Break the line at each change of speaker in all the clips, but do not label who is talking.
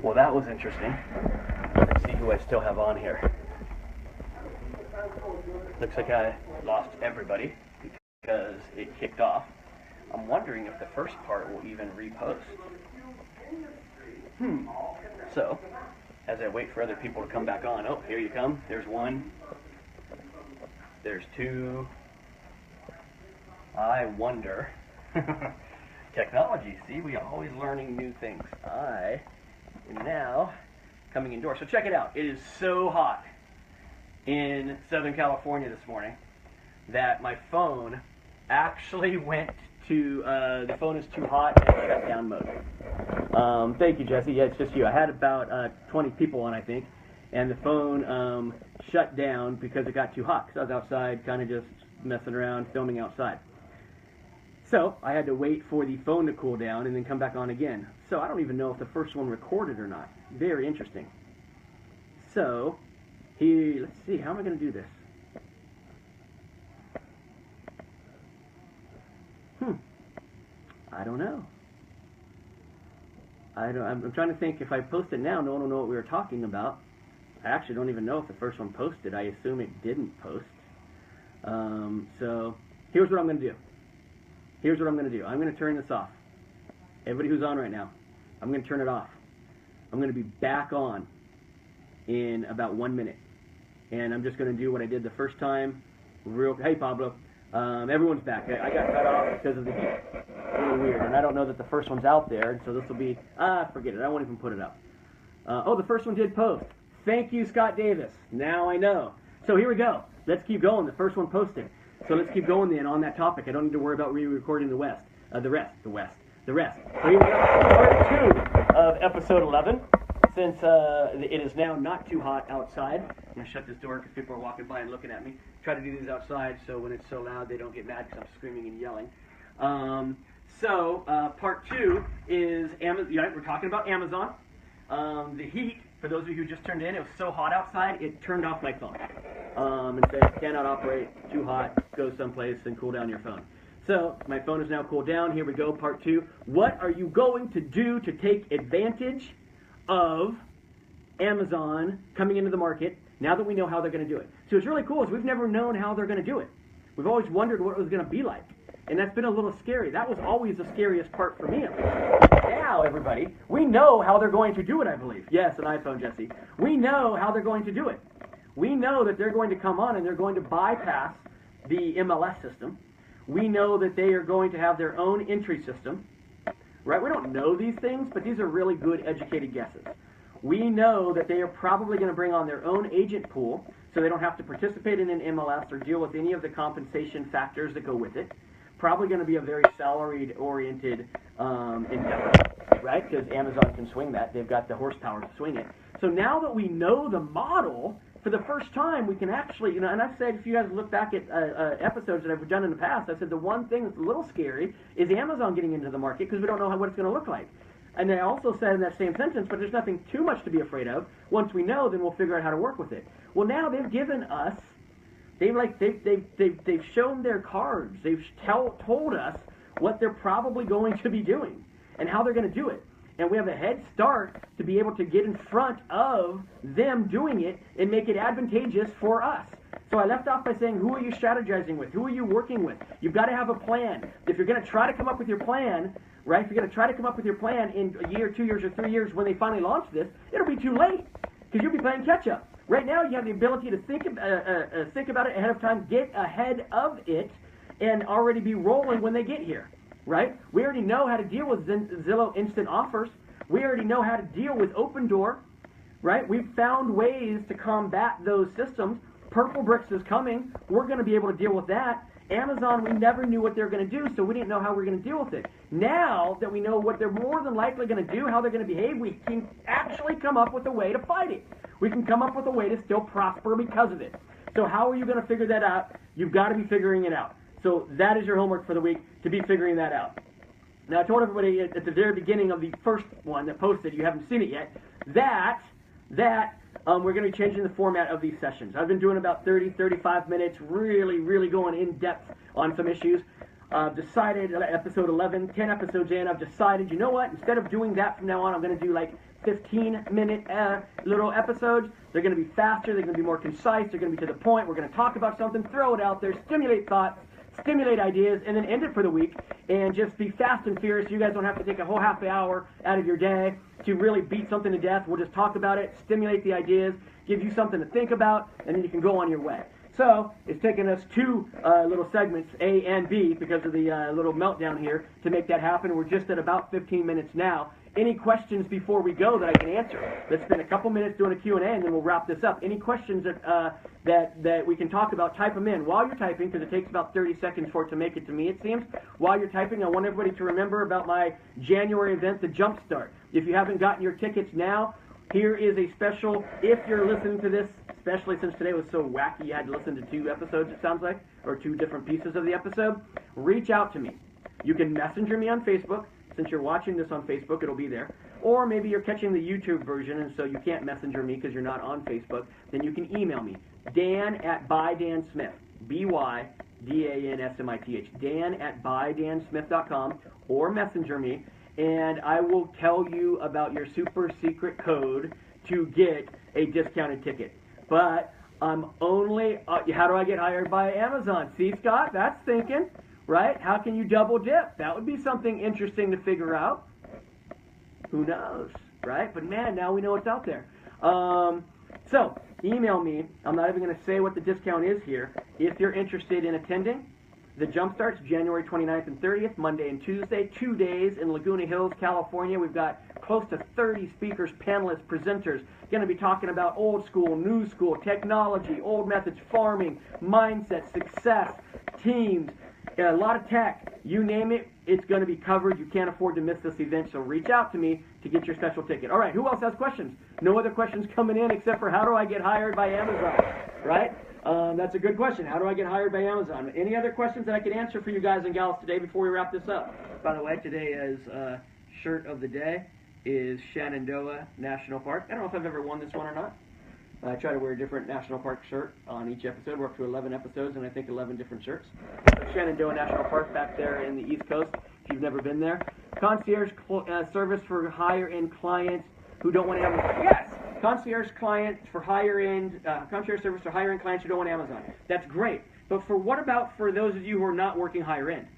Well, that was interesting. Let's see who I still have on here. Looks like I lost everybody because it kicked off. I'm wondering if the first part will even repost. So, as I wait for other people to come back on, oh, here you come. There's one. There's two. I wonder. Technology, see, we are always learning new things. I am now coming indoors. So check it out. It is so hot in Southern California this morning that my phone actually went to, the phone is too hot and shut down mode. Thank you, Jesse. Yeah, it's just you. I had about 20 people on, I think, and the phone shut down because it got too hot because I was outside kind of just messing around, filming outside. So I had to wait for the phone to cool down and then come back on again. So I don't even know if the first one recorded or not. Very interesting. So here, let's see, how am I going to do this? I don't know. I'm trying to think if I post it now, no one will know what we were talking about. I actually don't even know if the first one posted. I assume it didn't post. So here's what I'm going to do. Here's what I'm going to do. I'm going to turn this off. Everybody who's on right now, I'm going to turn it off. I'm going to be back on in about 1 minute. And I'm just going to do what I did the first time. Hey, Pablo. Everyone's back. I got cut off because of the heat. Really weird. And I don't know that the first one's out there, so this will be... forget it. I won't even put it up. Oh, the first one did post. Thank you, Scott Davis. Now I know. So here we go. Let's keep going. The first one posted. So let's keep going then on that topic. I don't need to worry about re-recording the rest. So here we go. Part 2 of episode 11. Since it is now not too hot outside, I'm going to shut this door because people are walking by and looking at me. Try to do these outside so when it's so loud they don't get mad because I'm screaming and yelling. Part 2 is Amazon. We're talking about Amazon. The heat, for those of you who just turned in, it was so hot outside, it turned off my phone. And said, cannot operate, too hot, go someplace and cool down your phone. So, my phone is now cooled down. Here we go, part 2. What are you going to do to take advantage of Amazon coming into the market now that we know how they're going to do it? So what's really cool is we've never known how they're going to do it. We've always wondered what it was going to be like. And that's been a little scary. That was always the scariest part for me. Now, everybody, we know how they're going to do it, I believe. Yes, an iPhone, Jesse. We know how they're going to do it. We know that they're going to come on and they're going to bypass the MLS system. We know that they are going to have their own entry system. Right? We don't know these things, but these are really good educated guesses. We know that they are probably going to bring on their own agent pool so they don't have to participate in an MLS or deal with any of the compensation factors that go with it. Probably going to be a very salaried-oriented endeavor, right? Because Amazon can swing that. They've got the horsepower to swing it. So now that we know the model, for the first time, we can actually, and I've said, if you guys look back at episodes that I've done in the past, I said the one thing that's a little scary is Amazon getting into the market because we don't know what it's going to look like. And I also said in that same sentence, but there's nothing too much to be afraid of. Once we know, then we'll figure out how to work with it. Well, now they've given us, they've shown their cards. They've told us what they're probably going to be doing and how they're going to do it. And we have a head start to be able to get in front of them doing it and make it advantageous for us. So I left off by saying, who are you strategizing with? Who are you working with? You've got to have a plan. If you're going to try to come up with your plan, right, if you're going to try to come up with your plan in a year, 2 years, or 3 years when they finally launch this, it'll be too late because you'll be playing catch-up. Right now, you have the ability to think about it ahead of time, get ahead of it, and already be rolling when they get here. Right? We already know how to deal with Zillow Instant Offers. We already know how to deal with Opendoor. Right? We've found ways to combat those systems. Purplebricks is coming. We're going to be able to deal with that. Amazon, we never knew what they were going to do, so we didn't know how we were going to deal with it. Now that we know what they're more than likely going to do, how they're going to behave, we can actually come up with a way to fight it. We can come up with a way to still prosper because of it. So how are you going to figure that out? You've got to be figuring it out. So that is your homework for the week, to be figuring that out. Now, I told everybody at the very beginning of the first one that posted, you haven't seen it yet, that we're going to be changing the format of these sessions. I've been doing about 30, 35 minutes, really going in depth on some issues. I've decided, episode 11, 10 episodes in, I've decided, you know what, instead of doing that from now on, I'm going to do like 15-minute little episodes. They're going to be faster. They're going to be more concise. They're going to be to the point. We're going to talk about something, throw it out there, stimulate thoughts, stimulate ideas, and then end it for the week and just be fast and furious. You guys don't have to take a whole half hour out of your day to really beat something to death. We'll just talk about it, stimulate the ideas, give you something to think about, and then you can go on your way. So it's taken us two little segments, A and B, because of the little meltdown here to make that happen. We're just at about 15 minutes now. Any questions before we go that I can answer? Let's spend a couple minutes doing a Q&A, and then we'll wrap this up. Any questions that we can talk about, type them in. While you're typing, because it takes about 30 seconds for it to make it to me, it seems. While you're typing, I want everybody to remember about my January event, the Jumpstart. If you haven't gotten your tickets now, here is a special, if you're listening to this, especially since today was so wacky you had to listen to 2 episodes, it sounds like, or 2 different pieces of the episode, reach out to me. You can messenger me on Facebook. Since you're watching this on Facebook, it'll be there. Or maybe you're catching the YouTube version, and so you can't messenger me because you're not on Facebook. Then you can email me, Dan@bydansmith, BYDANSMITH, Dan@bydansmith.com, or messenger me, and I will tell you about your super secret code to get a discounted ticket. But I'm only, how do I get hired by Amazon? See, Scott, that's thinking. Right? How can you double dip? That would be something interesting to figure out. Who knows? Right? But man, now we know it's out there. So, email me. I'm not even going to say what the discount is here. If you're interested in attending, the Jump starts January 29th and 30th, Monday and Tuesday, 2 days in Laguna Hills, California. We've got close to 30 speakers, panelists, presenters. Going to be talking about old school, new school, technology, old methods, farming, mindset, success, teams, a lot of tech, you name it, it's going to be covered. You can't afford to miss this event, so reach out to me to get your special ticket. All right, who else has questions? No other questions coming in except for how do I get hired by Amazon, right? That's a good question. How do I get hired by Amazon? Any other questions that I can answer for you guys and gals today before we wrap this up? By the way, today is shirt of the day is Shenandoah National Park. I don't know if I've ever worn this one or not. I try to wear a different national park shirt on each episode. We're up to 11 episodes, and I think 11 different shirts. Shenandoah National Park back there in the East Coast, if you've never been there. Concierge service for higher-end clients who don't want Amazon. Yes! Concierge clients for higher-end, concierge service for higher-end clients who don't want Amazon. That's great. But for what about for those of you who are not working higher-end,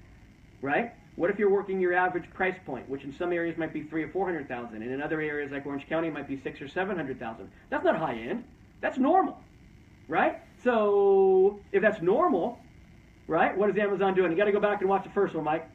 right? What if you're working your average price point, which in some areas might be $300,000 or $400,000, and in other areas like Orange County it might be $600,000 or $700,000? That's not high-end. That's normal, right? So if that's normal, right, what is Amazon doing? You got to go back and watch the first one, Mike.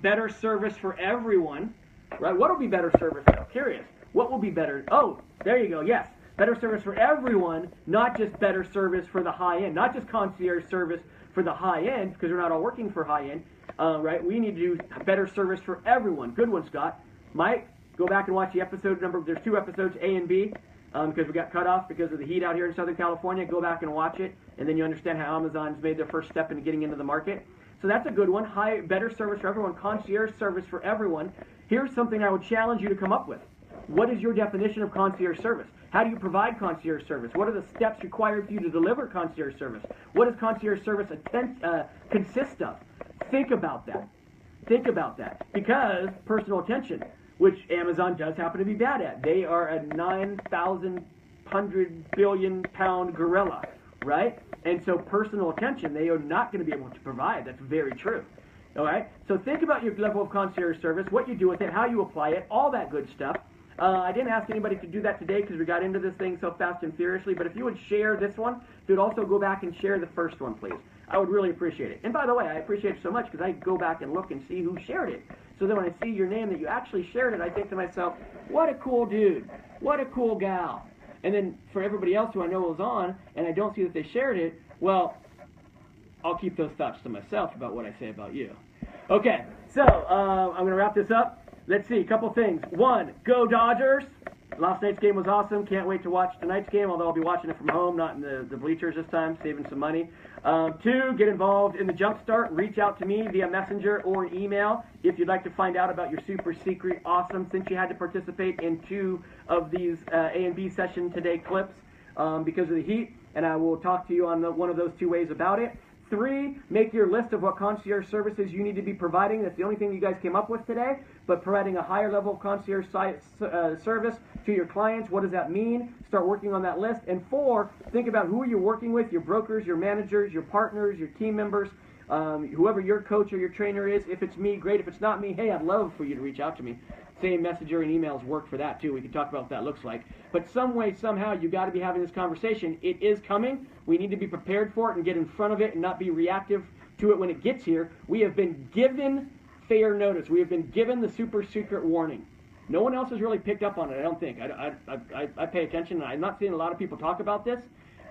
Better service for everyone, right? What will be better service? I'm curious. What will be better? Oh, there you go. Yes, better service for everyone, not just better service for the high end, not just concierge service for the high end, because we're not all working for high end, right? We need to do better service for everyone. Good one, Scott. Mike, go back and watch the episode number. There's 2 episodes, A and B. Because we got cut off because of the heat out here in Southern California. Go back and watch it, and then you understand how Amazon's made their first step into getting into the market. So that's a good one. Better service for everyone, concierge service for everyone. Here's something I would challenge you to come up with. What is your definition of concierge service? How do you provide concierge service? What are the steps required for you to deliver concierge service? What does concierge service consist of? Think about that. Think about that. Because personal attention, which Amazon does happen to be bad at. They are a 9,100 billion pound gorilla, right? And so personal attention, they are not going to be able to provide. That's very true. All right? So think about your level of concierge service, what you do with it, how you apply it, all that good stuff. I didn't ask anybody to do that today because we got into this thing so fast and furiously, but if you would share this one, if you'd also go back and share the first one, please. I would really appreciate it. And by the way, I appreciate it so much because I go back and look and see who shared it. So then when I see your name that you actually shared it, I think to myself, what a cool dude. What a cool gal. And then for everybody else who I know was on and I don't see that they shared it, well, I'll keep those thoughts to myself about what I say about you. Okay, so I'm going to wrap this up. Let's see, a couple things. 1, go Dodgers. Last night's game was awesome. Can't wait to watch tonight's game, although I'll be watching it from home, not in the bleachers this time, saving some money. 2, get involved in the Jumpstart. Reach out to me via messenger or an email if you'd like to find out about your super secret awesome, since you had to participate in 2 of these A and B session today clips because of the heat, and I will talk to you on one of those 2 ways about it. 3, make your list of what concierge services you need to be providing. That's the only thing you guys came up with today, but providing a higher level of concierge service to your clients. What does that mean? Start working on that list. And 4, think about who you're working with, your brokers, your managers, your partners, your team members, whoever your coach or your trainer is. If it's me, great. If it's not me, hey, I'd love for you to reach out to me. Same messenger and emails work for that too. We can talk about what that looks like. But some way, somehow, you got to be having this conversation. It is coming. We need to be prepared for it and get in front of it and not be reactive to it when it gets here. We have been given fair notice. We have been given the super secret warning. No one else has really picked up on it, I don't think. I pay attention. I'm not seeing a lot of people talk about this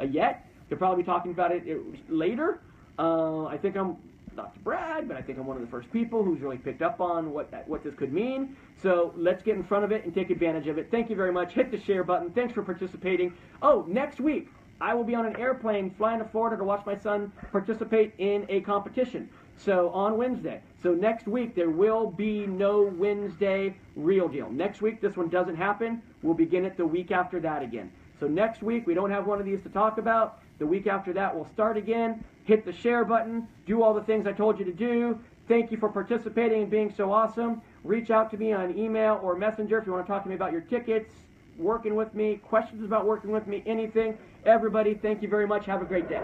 yet. They'll probably be talking about it later. I think I'm, not to brag, but I think I'm one of the first people who's really picked up on what this could mean. So let's get in front of it and take advantage of it. Thank you very much. Hit the share button. Thanks for participating. Oh, next week, I will be on an airplane flying to Florida to watch my son participate in a competition. So on Wednesday. So next week, there will be no Wednesday Real Deal. Next week, this one doesn't happen. We'll begin it the week after that again. So next week, we don't have one of these to talk about. The week after that, we'll start again. Hit the share button. Do all the things I told you to do. Thank you for participating and being so awesome. Reach out to me on email or messenger if you want to talk to me about your tickets, working with me, questions about working with me, anything. Everybody, thank you very much. Have a great day.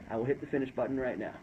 I will hit the finish button right now.